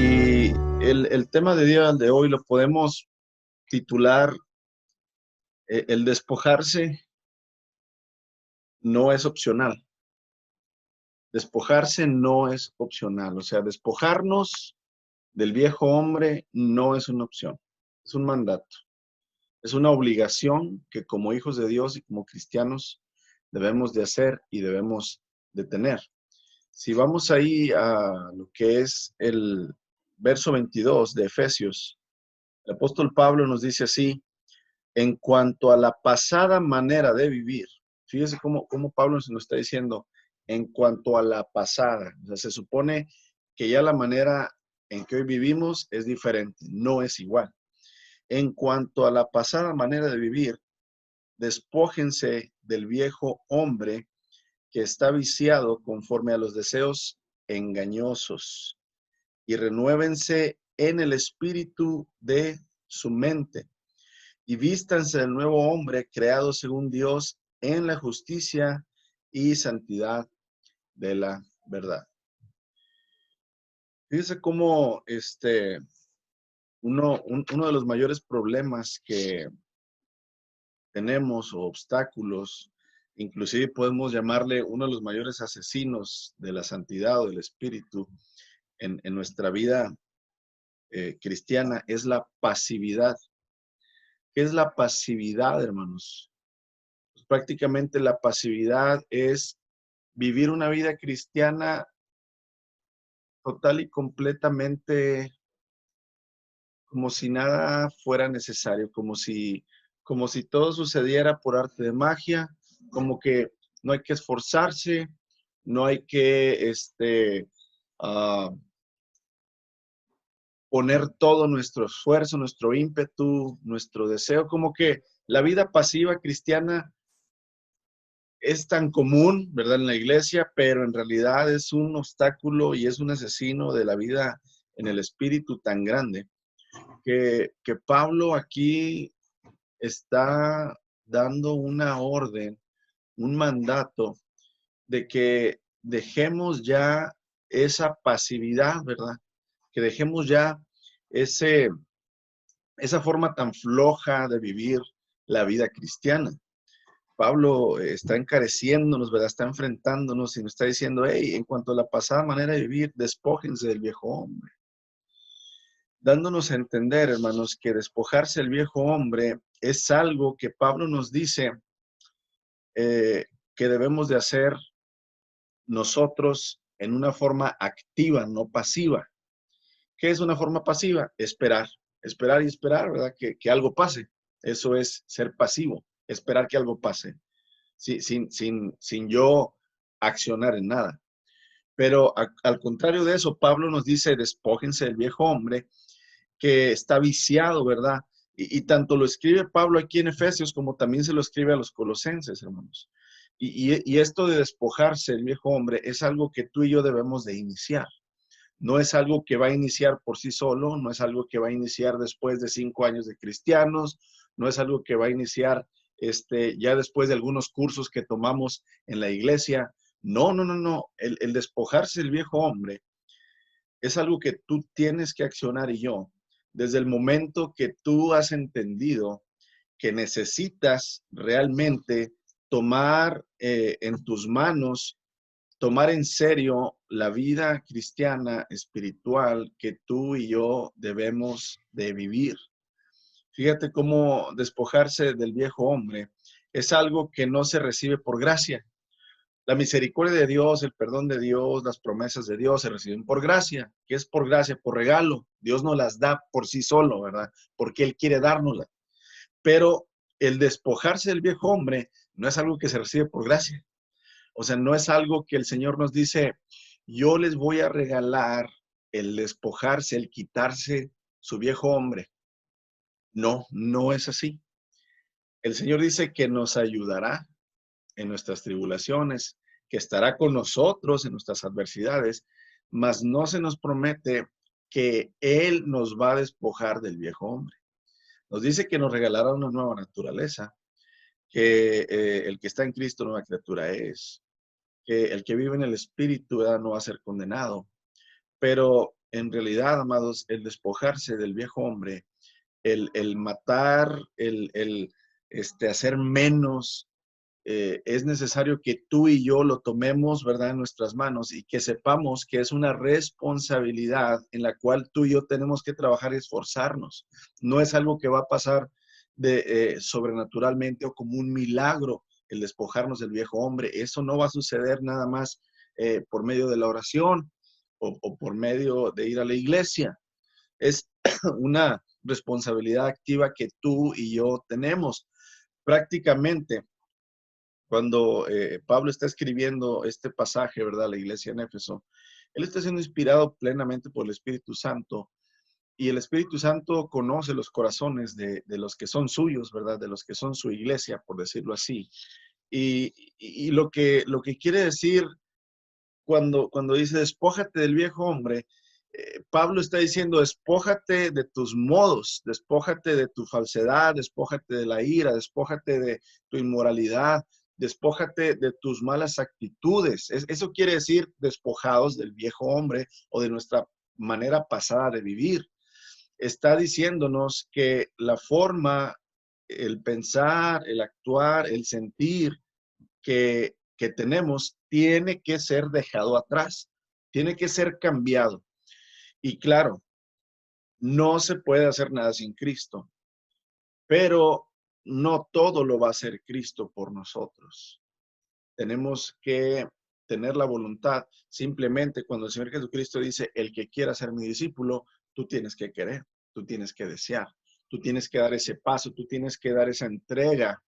Y el tema de día de hoy lo podemos titular el despojarse no es opcional. Despojarse no es opcional. O sea, despojarnos del viejo hombre no es una opción, es un mandato. Es una obligación que como hijos de Dios y como cristianos debemos de hacer y debemos de tener. Si vamos ahí a lo que es el verso 22 de Efesios, el apóstol Pablo nos dice así: en cuanto a la pasada manera de vivir, fíjese cómo Pablo se nos está diciendo, en cuanto a la pasada. O sea, se supone que ya la manera en que hoy vivimos es diferente, no es igual. En cuanto a la pasada manera de vivir, despójense del viejo hombre que está viciado conforme a los deseos engañosos y renuévense en el espíritu de su mente y vístanse del nuevo hombre creado según Dios en la justicia y santidad de la verdad. Fíjese cómo uno de los mayores problemas que tenemos o obstáculos, inclusive podemos llamarle uno de los mayores asesinos de la santidad o del espíritu en nuestra vida cristiana, es la pasividad. ¿Qué es la pasividad, hermanos? Pues prácticamente la pasividad es vivir una vida cristiana total y completamente como si nada fuera necesario, como si todo sucediera por arte de magia, como que no hay que esforzarse, no hay que uh, poner todo nuestro esfuerzo, nuestro ímpetu, nuestro deseo, como que la vida pasiva cristiana es tan común, ¿verdad?, en la iglesia, pero en realidad es un obstáculo y es un asesino de la vida en el espíritu tan grande que Pablo aquí está dando una orden, un mandato de que dejemos ya esa pasividad, ¿verdad? Que dejemos ya ese, esa forma tan floja de vivir la vida cristiana. Pablo está encareciéndonos, ¿verdad? Está enfrentándonos y nos está diciendo, hey, en cuanto a la pasada manera de vivir, despójense del viejo hombre. Dándonos a entender, hermanos, que despojarse del viejo hombre es algo que Pablo nos dice que debemos de hacer nosotros en una forma activa, no pasiva. ¿Qué es una forma pasiva? Esperar, esperar y esperar, ¿verdad? Que algo pase. Eso es ser pasivo, esperar que algo pase, sin yo accionar en nada. Pero al contrario de eso, Pablo nos dice, despójense del viejo hombre que está viciado, ¿verdad? Y tanto lo escribe Pablo aquí en Efesios como también se lo escribe a los colosenses, hermanos. Y esto de despojarse del viejo hombre es algo que tú y yo debemos de iniciar. No es algo que va a iniciar por sí solo, no es algo que va a iniciar después de 5 años de cristianos, no es algo que va a iniciar ya después de algunos cursos que tomamos en la iglesia. No, no, no, no. El despojarse del viejo hombre es algo que tú tienes que accionar y yo, desde el momento que tú has entendido que necesitas realmente tomar en tus manos, tomar en serio la vida cristiana, espiritual, que tú y yo debemos de vivir. Fíjate cómo despojarse del viejo hombre es algo que no se recibe por gracia. La misericordia de Dios, el perdón de Dios, las promesas de Dios se reciben por gracia. ¿Qué es por gracia? Por regalo. Dios no las da por sí solo, ¿verdad? Porque Él quiere dárnoslas. Pero el despojarse del viejo hombre no es algo que se recibe por gracia. O sea, no es algo que el Señor nos dice, yo les voy a regalar el despojarse, el quitarse su viejo hombre. No, no es así. El Señor dice que nos ayudará en nuestras tribulaciones, que estará con nosotros en nuestras adversidades, mas no se nos promete que Él nos va a despojar del viejo hombre. Nos dice que nos regalará una nueva naturaleza, que el que está en Cristo nueva criatura es, que el que vive en el Espíritu no va a ser condenado. Pero En realidad, amados, el despojarse del viejo hombre, el matar, hacer menos, es necesario que tú y yo lo tomemos, ¿verdad?, en nuestras manos y que sepamos que es una responsabilidad en la cual tú y yo tenemos que trabajar y esforzarnos. No es algo que va a pasar sobrenaturalmente o como un milagro el despojarnos del viejo hombre. Eso no va a suceder nada más por medio de la oración o por medio de ir a la iglesia. Es una responsabilidad activa que tú y yo tenemos. Prácticamente, cuando Pablo está escribiendo este pasaje, ¿verdad?, a la iglesia en Éfeso, él está siendo inspirado plenamente por el Espíritu Santo, y el Espíritu Santo conoce los corazones de los que son suyos, ¿verdad?, de los que son su iglesia, por decirlo así. Y lo que quiere decir cuando dice despójate del viejo hombre, Pablo está diciendo despójate de tus modos, despójate de tu falsedad, despójate de la ira, despójate de tu inmoralidad, despójate de tus malas actitudes. Eso quiere decir despojados del viejo hombre o de nuestra manera pasada de vivir. Está diciéndonos que la forma, el pensar, el actuar, el sentir que tenemos tiene que ser dejado atrás, tiene que ser cambiado. Y claro, no se puede hacer nada sin Cristo, pero no todo lo va a hacer Cristo por nosotros. Tenemos que tener la voluntad. Simplemente cuando el Señor Jesucristo dice, el que quiera ser mi discípulo, tú tienes que querer, tú tienes que desear, tú tienes que dar ese paso, tú tienes que dar esa entrega.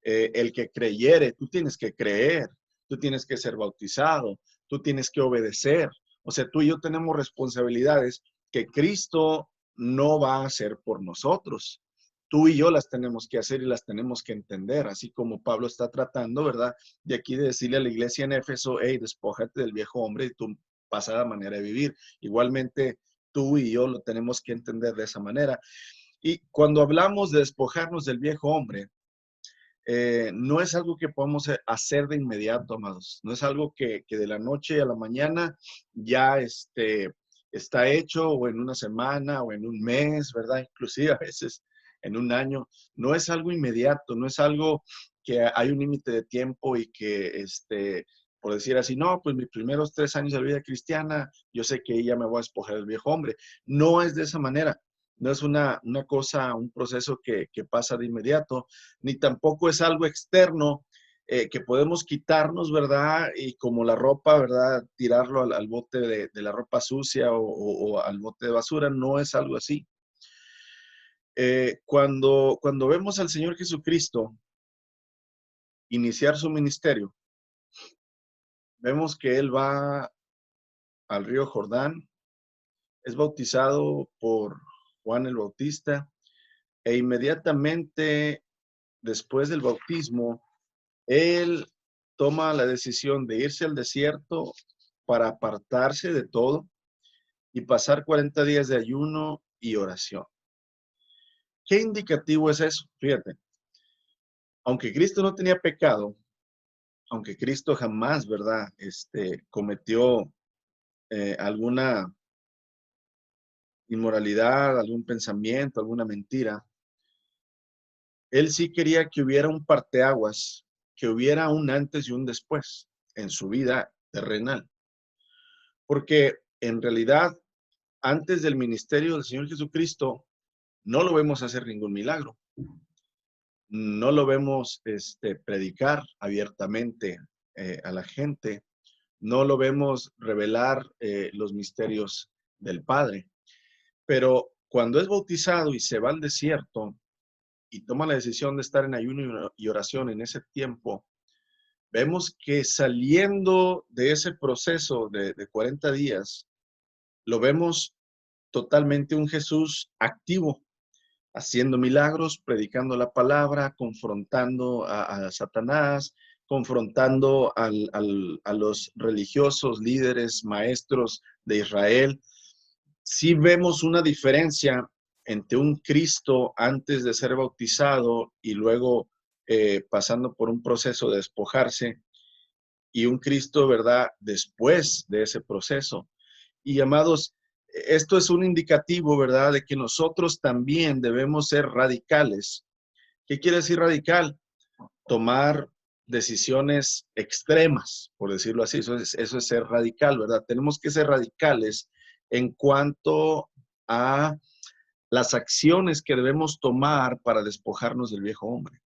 El que creyere, tú tienes que creer, tú tienes que ser bautizado, tú tienes que obedecer. O sea, tú y yo tenemos responsabilidades que Cristo no va a hacer por nosotros. Tú y yo las tenemos que hacer y las tenemos que entender, así como Pablo está tratando, ¿verdad?, de aquí de decirle a la iglesia en Éfeso, hey, despójate del viejo hombre y tu pasada manera de vivir. Igualmente, tú y yo lo tenemos que entender de esa manera. Y cuando hablamos de despojarnos del viejo hombre, no es algo que podamos hacer de inmediato, amados. No es algo que de la noche a la mañana ya está hecho, o en una semana o en un mes, ¿verdad? Inclusive a veces en un año. No es algo inmediato, no es algo que hay un límite de tiempo y que, por decir así, no, pues mis primeros 3 años de la vida cristiana, yo sé que ya me voy a despojar del viejo hombre. No es de esa manera. No es una cosa, un proceso que pasa de inmediato, ni tampoco es algo externo que podemos quitarnos, ¿verdad? Y como la ropa, ¿verdad? Tirarlo al bote de la ropa sucia o al bote de basura, no es algo así. Cuando vemos al Señor Jesucristo iniciar su ministerio, vemos que Él va al río Jordán, es bautizado por Juan el Bautista, e inmediatamente después del bautismo, Él toma la decisión de irse al desierto para apartarse de todo y pasar 40 días de ayuno y oración. ¿Qué indicativo es eso? Fíjate, aunque Cristo no tenía pecado, aunque Cristo jamás, ¿verdad?, cometió alguna inmoralidad, algún pensamiento, alguna mentira, Él sí quería que hubiera un parteaguas, que hubiera un antes y un después en su vida terrenal. Porque en realidad, antes del ministerio del Señor Jesucristo, no lo vemos hacer ningún milagro. No lo vemos predicar abiertamente a la gente. No lo vemos revelar los misterios del Padre. Pero cuando es bautizado y se va al desierto y toma la decisión de estar en ayuno y oración en ese tiempo, vemos que saliendo de ese proceso de 40 días, lo vemos totalmente un Jesús activo, haciendo milagros, predicando la palabra, confrontando a Satanás, confrontando a los religiosos, líderes, maestros de Israel. Sí vemos una diferencia entre un Cristo antes de ser bautizado y luego pasando por un proceso de despojarse, y un Cristo, ¿verdad?, después de ese proceso. Y amados, esto es un indicativo, ¿verdad?, de que nosotros también debemos ser radicales. ¿Qué quiere decir radical? Tomar decisiones extremas, por decirlo así. Eso es ser radical, ¿verdad? Tenemos que ser radicales en cuanto a las acciones que debemos tomar para despojarnos del viejo hombre.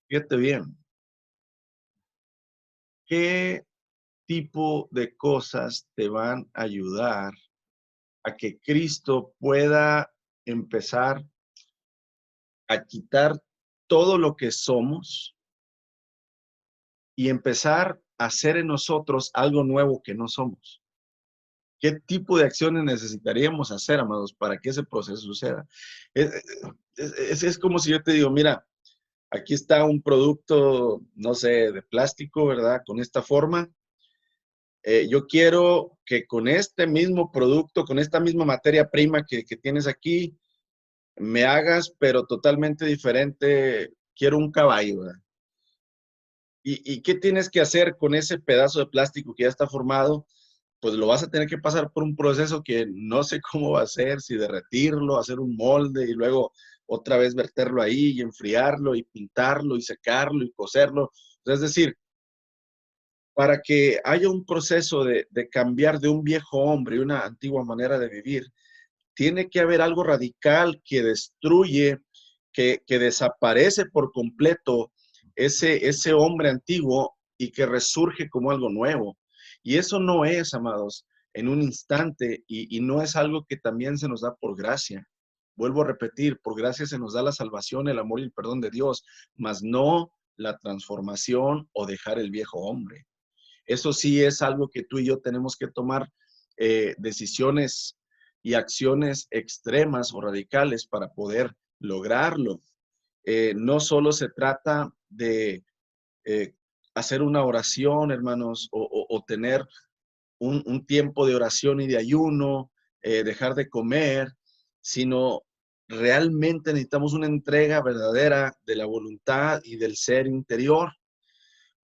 Fíjate bien, ¿qué tipo de cosas te van a ayudar a que Cristo pueda empezar a quitar todo lo que somos y empezar a hacer en nosotros algo nuevo que no somos? ¿Qué tipo de acciones necesitaríamos hacer, amados, para que ese proceso suceda? Es, es como si yo te digo, mira, aquí está un producto, no sé, de plástico, ¿verdad? Con esta forma. Yo quiero que con este mismo producto, con esta misma materia prima que tienes aquí, me hagas, pero totalmente diferente. Quiero un caballo, ¿verdad? ¿Y qué tienes que hacer con ese pedazo de plástico que ya está formado? Pues lo vas a tener que pasar por un proceso que no sé cómo va a ser, si derretirlo, hacer un molde y luego otra vez verterlo ahí y enfriarlo y pintarlo y secarlo y coserlo. Es decir, para que haya un proceso de cambiar de un viejo hombre y una antigua manera de vivir, tiene que haber algo radical que destruye, que desaparece por completo ese hombre antiguo y que resurge como algo nuevo. Y eso no es, amados, en un instante y no es algo que también se nos da por gracia. Vuelvo a repetir, por gracia se nos da la salvación, el amor y el perdón de Dios, mas no la transformación o dejar el viejo hombre. Eso sí es algo que tú y yo tenemos que tomar decisiones y acciones extremas o radicales para poder lograrlo. No solo se trata de eh, hacer una oración, hermanos, o tener un tiempo de oración y de ayuno, dejar de comer, sino realmente necesitamos una entrega verdadera de la voluntad y del ser interior,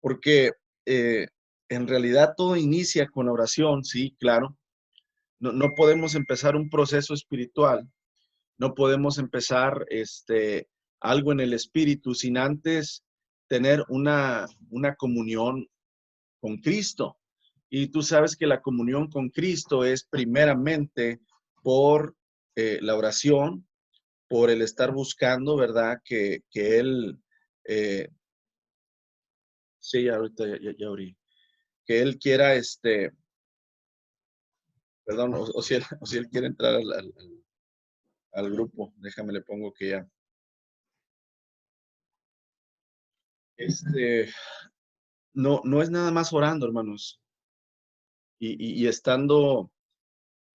porque en realidad todo inicia con oración, sí, claro. No podemos empezar un proceso espiritual, no podemos empezar algo en el espíritu sin antes tener una comunión con Cristo. Y tú sabes que la comunión con Cristo es primeramente por la oración, por el estar buscando, ¿verdad? Que Él, eh, sí, ahorita ya abrí, que Él quiera, perdón, o si él quiere entrar al grupo, déjame le pongo que ya. Este, no es nada más orando, hermanos, y estando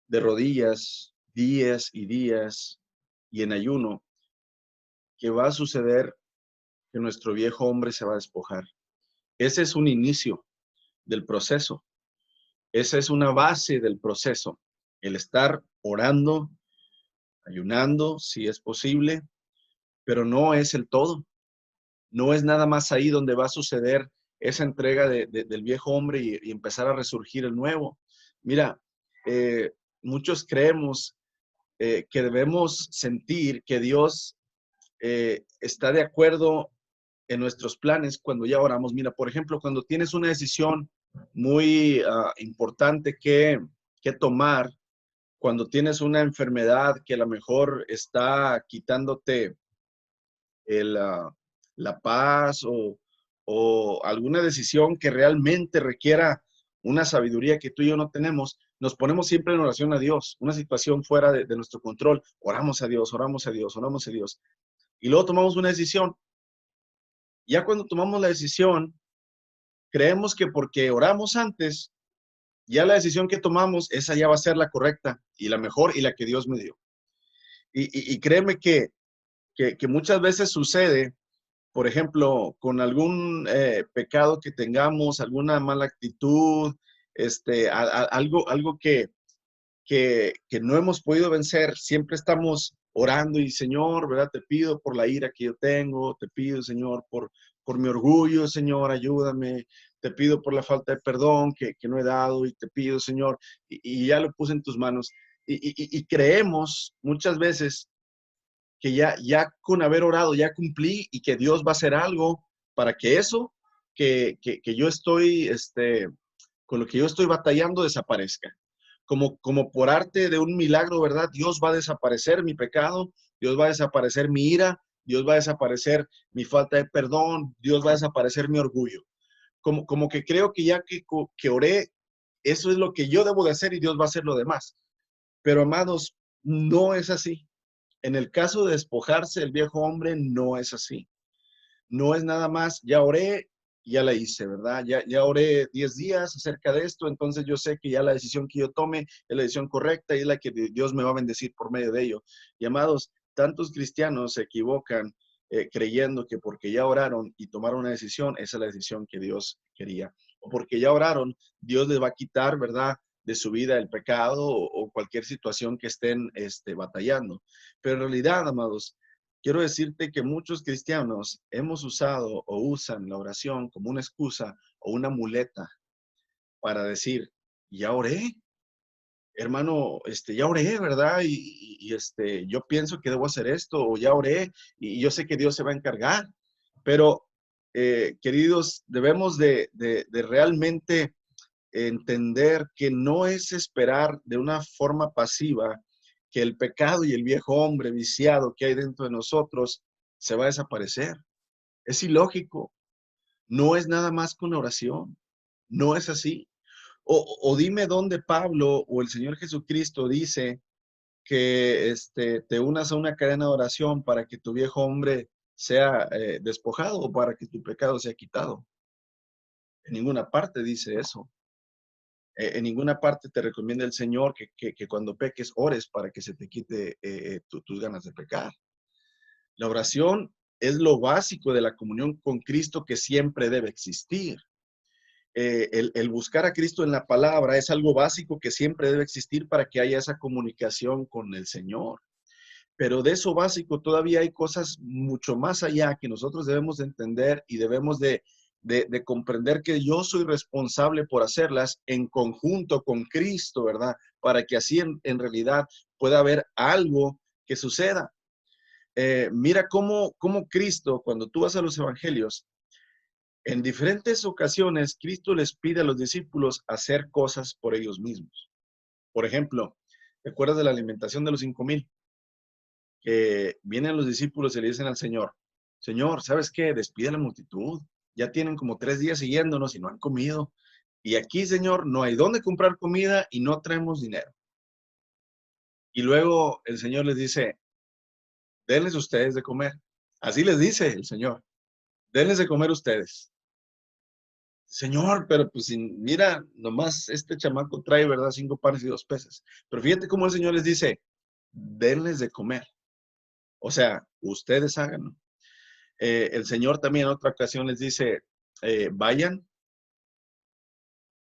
de rodillas días y días y en ayuno, que va a suceder que nuestro viejo hombre se va a despojar. Ese es un inicio del proceso. Esa es una base del proceso. El estar orando, ayunando, si es posible, pero no es el todo. No es nada más ahí donde va a suceder esa entrega del viejo hombre y empezar a resurgir el nuevo. Mira, muchos creemos que debemos sentir que Dios está de acuerdo en nuestros planes cuando ya oramos. Mira, por ejemplo, cuando tienes una decisión muy importante que tomar, cuando tienes una enfermedad que a lo mejor está quitándote el, la paz o alguna decisión que realmente requiera una sabiduría que tú y yo no tenemos, nos ponemos siempre en oración a Dios, una situación fuera de nuestro control, oramos a Dios, oramos a Dios, oramos a Dios, y luego tomamos una decisión. Ya cuando tomamos la decisión, creemos que porque oramos antes, ya la decisión que tomamos, esa ya va a ser la correcta y la mejor y la que Dios me dio. Y créeme que muchas veces sucede, por ejemplo, con algún pecado que tengamos, alguna mala actitud, algo que no hemos podido vencer, siempre estamos orando y Señor, ¿verdad? Te pido por la ira que yo tengo, te pido, Señor, por mi orgullo, Señor, ayúdame. te pido por la falta de perdón que no he dado y te pido, Señor, y ya lo puse en tus manos. Y creemos muchas veces que ya con haber orado, ya cumplí y que Dios va a hacer algo para que eso que yo estoy, con lo que yo estoy batallando desaparezca. Como por arte de un milagro, ¿verdad? Dios va a desaparecer mi pecado, Dios va a desaparecer mi ira, Dios va a desaparecer mi falta de perdón, Dios va a desaparecer mi orgullo. Como que creo que ya que oré, eso es lo que yo debo de hacer y Dios va a hacer lo demás. Pero amados, no es así. En el caso de despojarse del viejo hombre, no es así. No es nada más, ya oré, ya la hice, ¿verdad? Ya oré 10 días acerca de esto, entonces yo sé que ya la decisión que yo tome es la decisión correcta y es la que Dios me va a bendecir por medio de ello. Y amados, tantos cristianos se equivocan creyendo que porque ya oraron y tomaron una decisión, esa es la decisión que Dios quería. O porque ya oraron, Dios les va a quitar, ¿verdad? De su vida el pecado o cualquier situación que estén batallando. Pero en realidad, amados, quiero decirte que muchos cristianos hemos usado o usan la oración como una excusa o una muleta para decir, ya oré, hermano, ya oré, ¿verdad? Yo pienso que debo hacer esto, o ya oré, y yo sé que Dios se va a encargar. Pero, queridos, debemos de realmente entender que no es esperar de una forma pasiva que el pecado y el viejo hombre viciado que hay dentro de nosotros se va a desaparecer. Es ilógico. No es nada más con oración. No es así. O dime dónde Pablo o el Señor Jesucristo dice que te unas a una cadena de oración para que tu viejo hombre sea despojado o para que tu pecado sea quitado. En ninguna parte dice eso. En ninguna parte te recomienda el Señor que cuando peques ores para que se te quite tus ganas de pecar. La oración es lo básico de la comunión con Cristo que siempre debe existir. El buscar a Cristo en la palabra es algo básico que siempre debe existir para que haya esa comunicación con el Señor. Pero de eso básico todavía hay cosas mucho más allá que nosotros debemos de entender y debemos de comprender que yo soy responsable por hacerlas en conjunto con Cristo, ¿verdad? Para que así en realidad pueda haber algo que suceda. Mira cómo Cristo, cuando tú vas a los evangelios, en diferentes ocasiones, Cristo les pide a los discípulos hacer cosas por ellos mismos. Por ejemplo, ¿te acuerdas de la alimentación de los 5,000? Que vienen los discípulos y le dicen al Señor, Señor, ¿sabes qué? Despide a la multitud. Ya tienen como 3 días siguiéndonos y no han comido. Y aquí, Señor, no hay dónde comprar comida y no traemos dinero. Y luego el Señor les dice, denles ustedes de comer. Así les dice el Señor, denles de comer ustedes. Señor, pero pues mira, nomás este chamaco trae, ¿verdad? 5 panes y 2 peces. Pero fíjate cómo el Señor les dice, denles de comer. O sea, ustedes háganlo. El Señor también en otra ocasión les dice, vayan,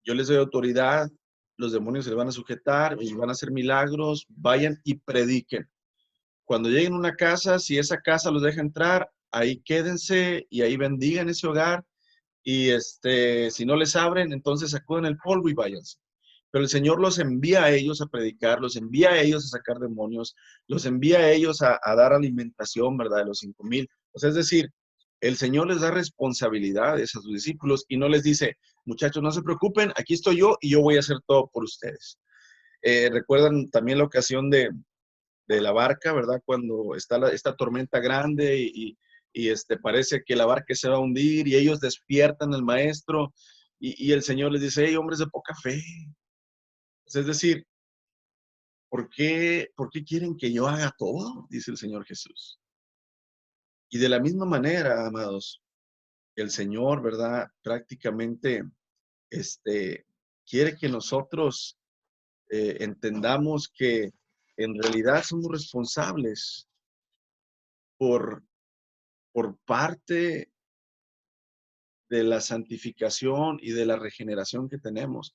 yo les doy autoridad, los demonios se les van a sujetar y van a hacer milagros, vayan y prediquen. Cuando lleguen a una casa, si esa casa los deja entrar, ahí quédense y ahí bendigan ese hogar. Y si no les abren, entonces sacuden el polvo y váyanse. Pero el Señor los envía a ellos a predicar, los envía a ellos a sacar demonios, los envía a ellos a dar alimentación, ¿verdad? De los 5,000. O sea, es decir, el Señor les da responsabilidades a sus discípulos y no les dice, muchachos, no se preocupen, aquí estoy yo y yo voy a hacer todo por ustedes. Recuerdan también la ocasión de la barca, ¿verdad? Cuando está esta tormenta grande y parece que la barca se va a hundir y ellos despiertan al maestro y el Señor les dice, hey, hombres de poca fe. Es decir, ¿por qué quieren que yo haga todo? Dice el Señor Jesús. Y de la misma manera, amados, el Señor, ¿verdad? Prácticamente, quiere que nosotros entendamos que en realidad somos responsables por, por parte de la santificación y de la regeneración que tenemos.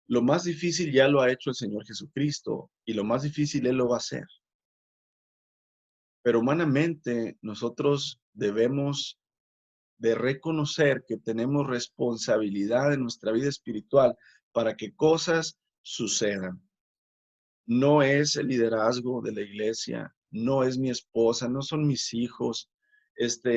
Lo más difícil ya lo ha hecho el Señor Jesucristo y lo más difícil Él lo va a hacer. Pero humanamente nosotros debemos de reconocer que tenemos responsabilidad en nuestra vida espiritual para que cosas sucedan. No es el liderazgo de la iglesia, no es mi esposa, no son mis hijos,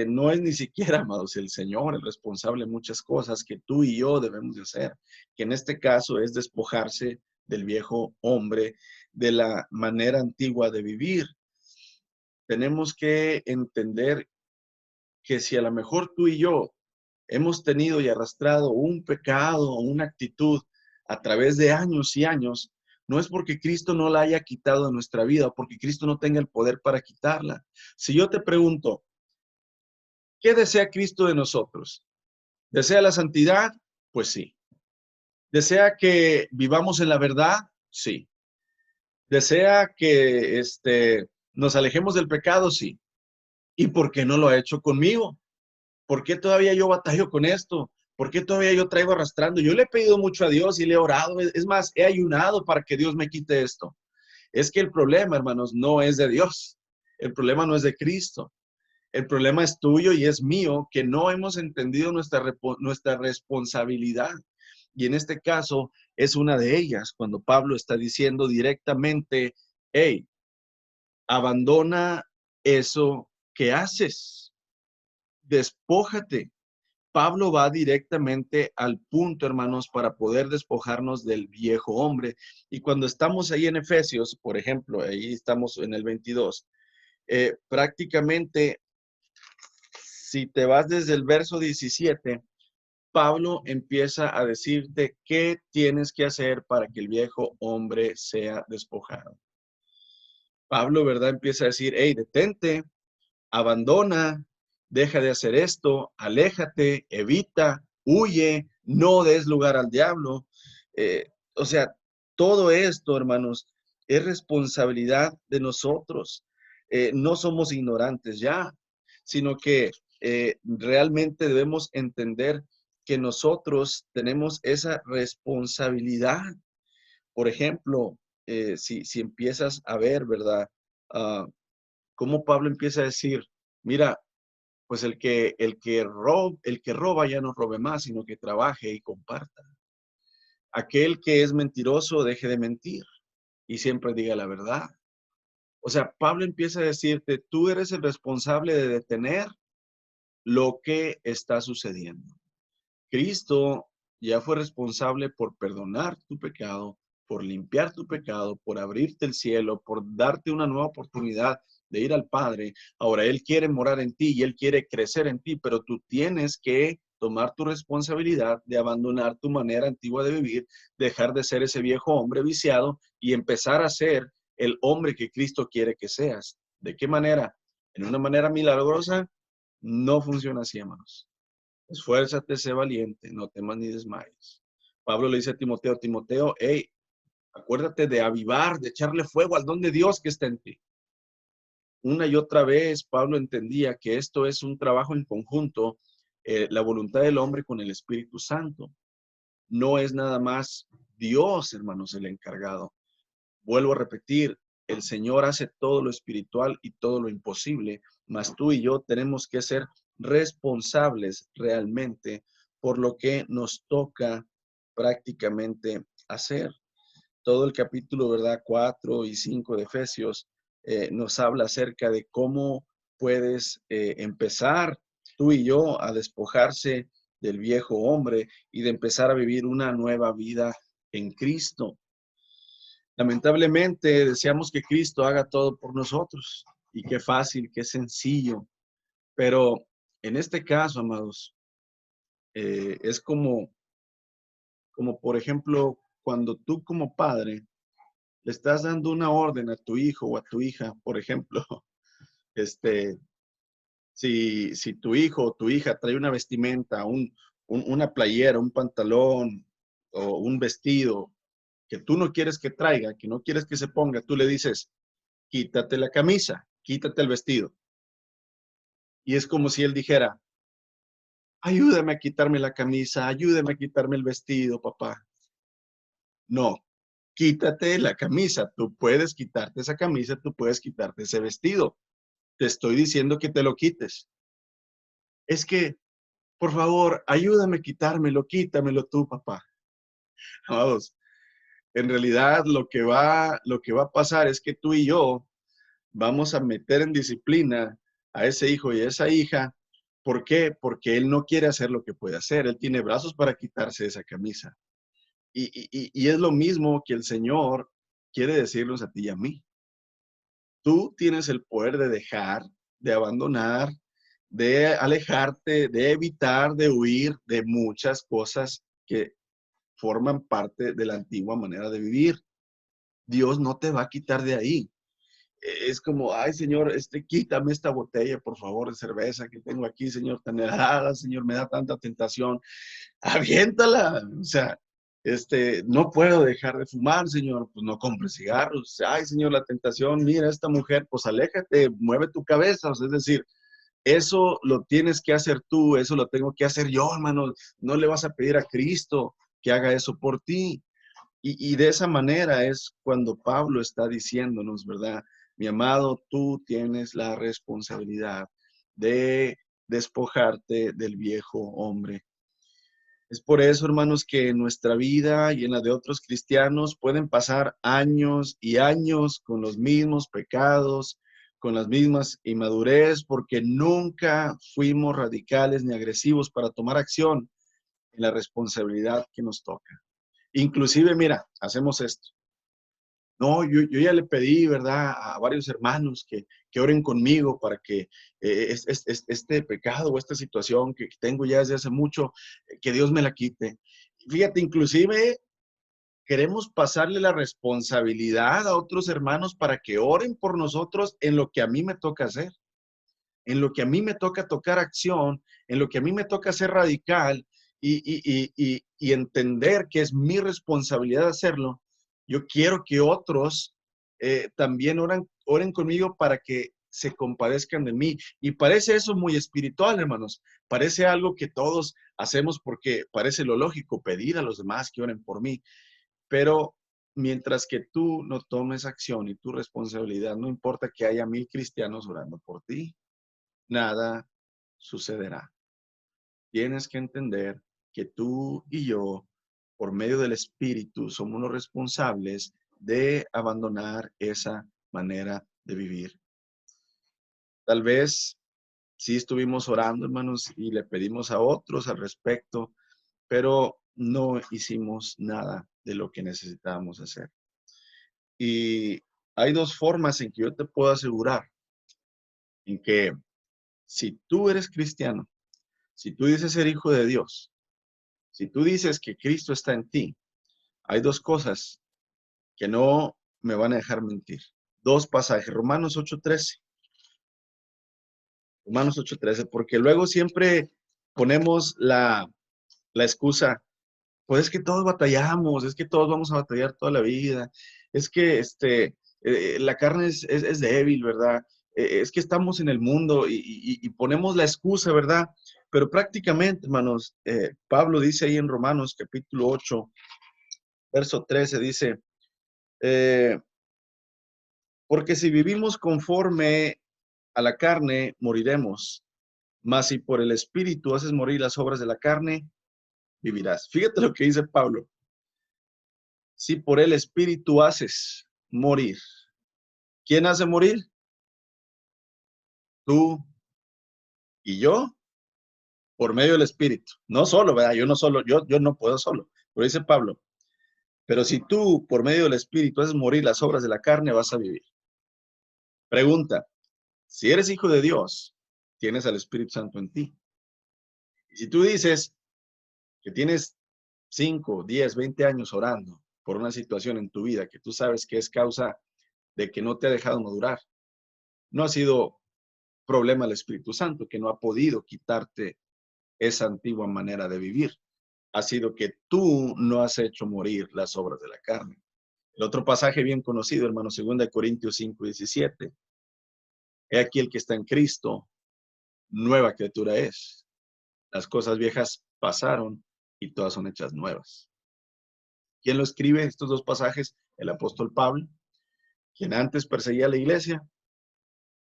no es ni siquiera, amados, el Señor el responsable de muchas cosas que tú y yo debemos de hacer, que en este caso es despojarse del viejo hombre, de la manera antigua de vivir. Tenemos que entender que si a lo mejor tú y yo hemos tenido y arrastrado un pecado o una actitud a través de años y años, no es porque Cristo no la haya quitado de nuestra vida o porque Cristo no tenga el poder para quitarla. Si yo te pregunto, ¿qué desea Cristo de nosotros? ¿Desea la santidad? Pues sí. ¿Desea que vivamos en la verdad? Sí. ¿Desea que nos alejemos del pecado? Sí. ¿Y por qué no lo ha hecho conmigo? ¿Por qué todavía yo batallo con esto? ¿Por qué todavía yo traigo arrastrando? Yo le he pedido mucho a Dios y le he orado. Es más, he ayunado para que Dios me quite esto. Es que el problema, hermanos, no es de Dios. El problema no es de Cristo. El problema es tuyo y es mío, que no hemos entendido nuestra responsabilidad. Y en este caso es una de ellas, cuando Pablo está diciendo directamente, hey, abandona eso que haces. Despójate. Pablo va directamente al punto, hermanos, para poder despojarnos del viejo hombre. Y cuando estamos ahí en Efesios, por ejemplo, ahí estamos en el 22, prácticamente, si te vas desde el verso 17, Pablo empieza a decirte qué tienes que hacer para que el viejo hombre sea despojado. Pablo, ¿verdad? Empieza a decir, hey, detente, abandona, deja de hacer esto, aléjate, evita, huye, no des lugar al diablo. O sea, todo esto, hermanos, es responsabilidad de nosotros. No somos ignorantes ya, sino que realmente debemos entender que nosotros tenemos esa responsabilidad. Por ejemplo, si empiezas a ver, ¿verdad? Cómo Pablo empieza a decir, mira, pues el que roba ya no robe más, sino que trabaje y comparta. Aquel que es mentiroso, deje de mentir y siempre diga la verdad. O sea, Pablo empieza a decirte, tú eres el responsable de detener lo que está sucediendo. Cristo ya fue responsable por perdonar tu pecado, por limpiar tu pecado, por abrirte el cielo, por darte una nueva oportunidad de ir al Padre. Ahora Él quiere morar en ti y Él quiere crecer en ti, pero tú tienes que tomar tu responsabilidad de abandonar tu manera antigua de vivir, dejar de ser ese viejo hombre viciado y empezar a ser el hombre que Cristo quiere que seas. ¿De qué manera? En una manera milagrosa, no funciona así, hermanos. Esfuérzate, sé valiente, no temas ni desmayes. Pablo le dice a Timoteo, Timoteo, hey, acuérdate de avivar, de echarle fuego al don de Dios que está en ti. Una y otra vez Pablo entendía que esto es un trabajo en conjunto, la voluntad del hombre con el Espíritu Santo. No es nada más Dios, hermanos, el encargado. Vuelvo a repetir, el Señor hace todo lo espiritual y todo lo imposible, mas tú y yo tenemos que ser responsables realmente por lo que nos toca prácticamente hacer. Todo el capítulo, ¿verdad? 4 y 5 de Efesios nos habla acerca de cómo puedes empezar tú y yo a despojarse del viejo hombre y de empezar a vivir una nueva vida en Cristo. Lamentablemente deseamos que Cristo haga todo por nosotros y qué fácil, qué sencillo, pero en este caso, amados, es como por ejemplo, cuando tú como padre le estás dando una orden a tu hijo o a tu hija, por ejemplo, este, si tu hijo o tu hija trae una vestimenta, una playera, un pantalón o un vestido que tú no quieres que traiga, que no quieres que se ponga, tú le dices, quítate la camisa, quítate el vestido. Y es como si él dijera, ayúdame a quitarme la camisa, ayúdame a quitarme el vestido, papá. No, quítate la camisa, tú puedes quitarte esa camisa, tú puedes quitarte ese vestido. Te estoy diciendo que te lo quites. Es que Por favor, ayúdame a quitármelo, quítamelo tú, papá. Amados, en realidad lo que va a pasar es que tú y yo vamos a meter en disciplina a ese hijo y a esa hija. ¿Por qué? Porque él no quiere hacer lo que puede hacer. Él tiene brazos para quitarse esa camisa. Y es lo mismo que el Señor quiere decirnos a ti y a mí. Tú tienes el poder de dejar, de abandonar, de alejarte, de evitar, de huir de muchas cosas que forman parte de la antigua manera de vivir. Dios no te va a quitar de ahí. Es como, ay, Señor, quítame esta botella, por favor, de cerveza que tengo aquí, Señor, tan helada, Señor, me da tanta tentación. Aviéntala. O sea, no puedo dejar de fumar, Señor, pues no compres cigarros. Ay, Señor, la tentación, mira, esta mujer, pues aléjate, mueve tu cabeza. O sea, es decir, eso lo tienes que hacer tú, eso lo tengo que hacer yo, hermano. No le vas a pedir a Cristo que haga eso por ti. Y de esa manera es cuando Pablo está diciéndonos, ¿verdad? Mi amado, tú tienes la responsabilidad de despojarte del viejo hombre. Es por eso, hermanos, que en nuestra vida y en la de otros cristianos pueden pasar años y años con los mismos pecados, con las mismas inmadurez, porque nunca fuimos radicales ni agresivos para tomar acción en la responsabilidad que nos toca. Inclusive, mira, hacemos esto. No, yo ya le pedí, ¿verdad?, a varios hermanos que oren conmigo para que este pecado o esta situación que tengo ya desde hace mucho, que Dios me la quite. Fíjate, inclusive queremos pasarle la responsabilidad a otros hermanos para que oren por nosotros en lo que a mí me toca hacer, en lo que a mí me toca tocar acción, en lo que a mí me toca ser radical y entender que es mi responsabilidad hacerlo. Yo quiero que otros también oren conmigo para que se compadezcan de mí. Y parece eso muy espiritual, hermanos. Parece algo que todos hacemos porque parece lo lógico, pedir a los demás que oren por mí. Pero mientras que tú no tomes acción y tu responsabilidad, no importa que haya 1000 cristianos orando por ti, nada sucederá. Tienes que entender que tú y yo, por medio del Espíritu, somos los responsables de abandonar esa manera de vivir. Tal vez sí estuvimos orando, hermanos, y le pedimos a otros al respecto, pero no hicimos nada de lo que necesitábamos hacer. Y hay dos formas en que yo te puedo asegurar en que si tú eres cristiano, si tú dices ser hijo de Dios, si tú dices que Cristo está en ti, hay dos cosas que no me van a dejar mentir. Dos pasajes, Romanos 8:13. Romanos 8:13, porque luego siempre ponemos la excusa, pues es que todos batallamos, es que todos vamos a batallar toda la vida, es que la carne es débil, ¿verdad? Es que estamos en el mundo y ponemos la excusa, ¿verdad? Pero prácticamente, hermanos, Pablo dice ahí en Romanos capítulo 8, verso 13, dice, eh, porque si vivimos conforme a la carne, moriremos, mas si por el Espíritu haces morir las obras de la carne, vivirás. Fíjate lo que dice Pablo. Si por el Espíritu haces morir. ¿Quién hace morir? Tú y yo, por medio del Espíritu. No solo, ¿verdad? Yo no solo, yo no puedo solo. Pero dice Pablo, pero si tú por medio del Espíritu haces morir las obras de la carne, vas a vivir. Pregunta, si eres hijo de Dios, tienes al Espíritu Santo en ti. Y si tú dices que tienes 5, 10, 20 años orando por una situación en tu vida que tú sabes que es causa de que no te ha dejado madurar, no ha sido problema del Espíritu Santo, que no ha podido quitarte esa antigua manera de vivir. Ha sido que tú no has hecho morir las obras de la carne. El otro pasaje bien conocido, hermano, 2 Corintios 5:17. He aquí el que está en Cristo, nueva criatura es. Las cosas viejas pasaron y todas son hechas nuevas. ¿Quién lo escribe estos dos pasajes? El apóstol Pablo, quien antes perseguía a la iglesia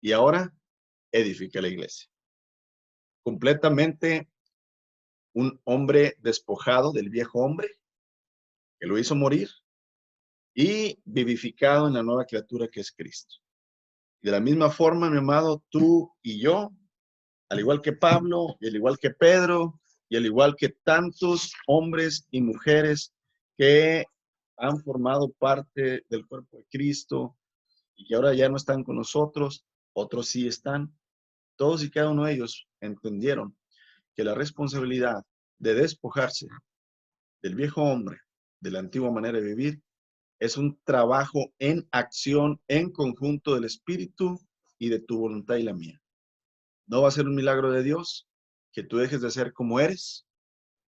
y ahora edifica la iglesia. Completamente un hombre despojado del viejo hombre, que lo hizo morir, y vivificado en la nueva criatura que es Cristo. De la misma forma, mi amado, tú y yo, al igual que Pablo, y al igual que Pedro, y al igual que tantos hombres y mujeres que han formado parte del cuerpo de Cristo y que ahora ya no están con nosotros, otros sí están. Todos y cada uno de ellos entendieron que la responsabilidad de despojarse del viejo hombre, de la antigua manera de vivir, es un trabajo en acción, en conjunto del Espíritu y de tu voluntad y la mía. No va a ser un milagro de Dios que tú dejes de ser como eres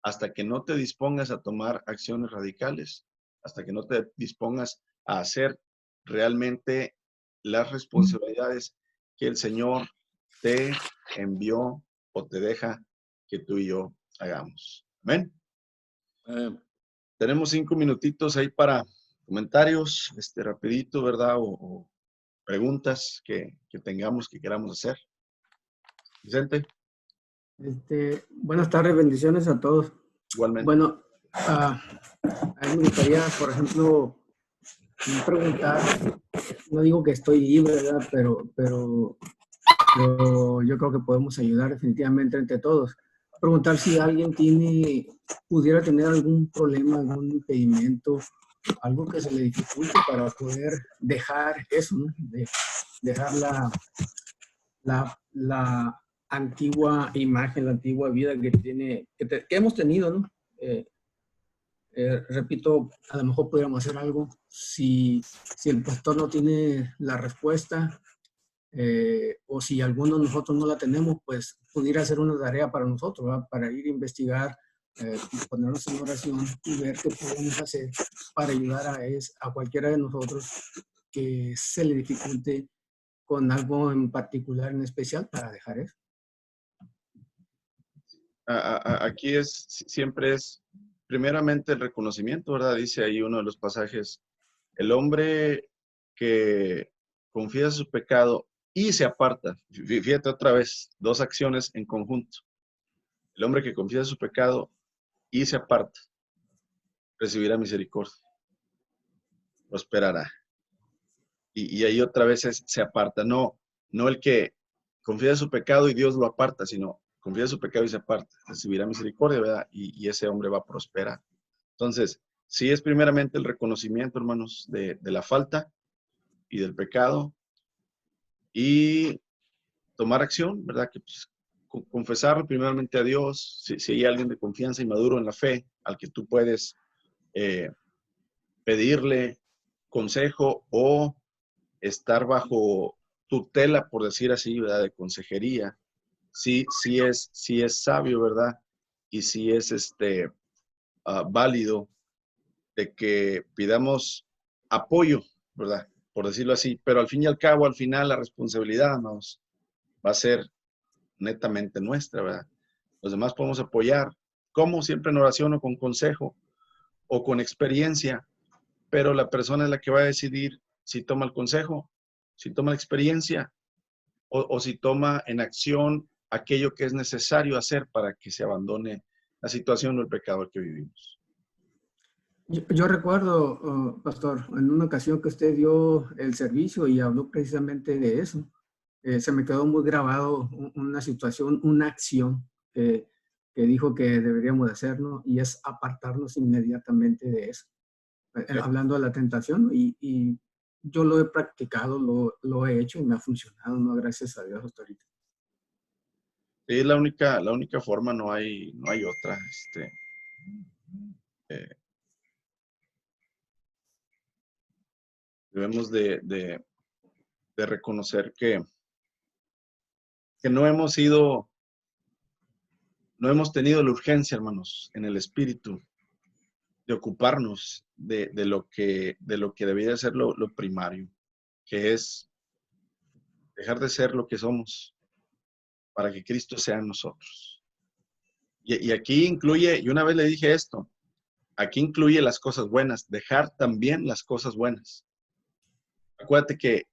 hasta que no te dispongas a tomar acciones radicales, hasta que no te dispongas a hacer realmente las responsabilidades que el Señor te envió o te deja que tú y yo hagamos. Amén. Tenemos 5 minutitos ahí para comentarios, rapidito, ¿verdad? O preguntas que tengamos, que queramos hacer. Vicente. Buenas tardes, bendiciones a todos. Igualmente. Bueno, a mí me gustaría, por ejemplo, preguntar, no digo que estoy libre, ¿verdad? Pero yo creo que podemos ayudar definitivamente entre todos. Preguntar si alguien pudiera tener algún problema, algún impedimento, algo que se le dificulte para poder dejar eso, ¿no? Dejar la antigua imagen, la antigua vida que hemos tenido, ¿no? Repito, a lo mejor pudiéramos hacer algo. Si el pastor no tiene la respuesta, o si alguno de nosotros no la tenemos, pues pudiera ser una tarea para nosotros, ¿verdad? Para ir a investigar, ponernos en oración y ver qué podemos hacer para ayudar a cualquiera de nosotros que se le dificulte con algo en particular, en especial, para dejar eso. Aquí siempre es primeramente el reconocimiento, ¿verdad? Dice ahí uno de los pasajes, el hombre que confiesa su pecado y se aparta. Fíjate otra vez, dos acciones en conjunto. El hombre que confiesa su pecado y se aparta, recibirá misericordia, prosperará. Y ahí otra vez se aparta, no el que confiesa su pecado y Dios lo aparta, sino confiesa su pecado y se aparta, recibirá misericordia, ¿verdad? Y ese hombre va a prosperar. Entonces, sí es primeramente el reconocimiento, hermanos, de la falta y del pecado y tomar acción, ¿verdad? Que pues, confesarlo primeramente a Dios, si hay alguien de confianza y maduro en la fe, al que tú puedes pedirle consejo o estar bajo tutela, por decir así, ¿verdad? De consejería. Sí es sabio, ¿verdad? Y sí es válido de que pidamos apoyo, ¿verdad? Por decirlo así, pero al fin y al cabo, al final, la responsabilidad va a ser netamente nuestra, ¿verdad? Los demás podemos apoyar, como siempre en oración o con consejo o con experiencia, pero la persona es la que va a decidir si toma el consejo, si toma la experiencia o si toma en acción aquello que es necesario hacer para que se abandone la situación o el pecado que vivimos. Yo recuerdo, pastor, en una ocasión que usted dio el servicio y habló precisamente de eso. Se me quedó muy grabado una situación, una acción que dijo que deberíamos de hacer, ¿no? Y es apartarnos inmediatamente de eso. Hablando de la tentación, y yo lo he practicado, lo he hecho y me ha funcionado, ¿no? Gracias a Dios hasta ahorita. Sí, es la única forma, no hay otra. Debemos de reconocer que no hemos tenido la urgencia, hermanos, en el espíritu de ocuparnos de lo que debería ser lo primario, que es dejar de ser lo que somos para que Cristo sea en nosotros. Y aquí incluye, y una vez le dije esto, aquí incluye las cosas buenas, dejar también las cosas buenas. Acuérdate que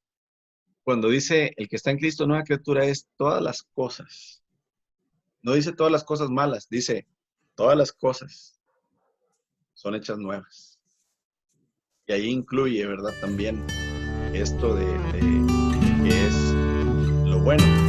cuando dice el que está en Cristo, nueva criatura, es todas las cosas. No dice todas las cosas malas, dice todas las cosas son hechas nuevas. Y ahí incluye, ¿verdad? También esto de que es lo bueno.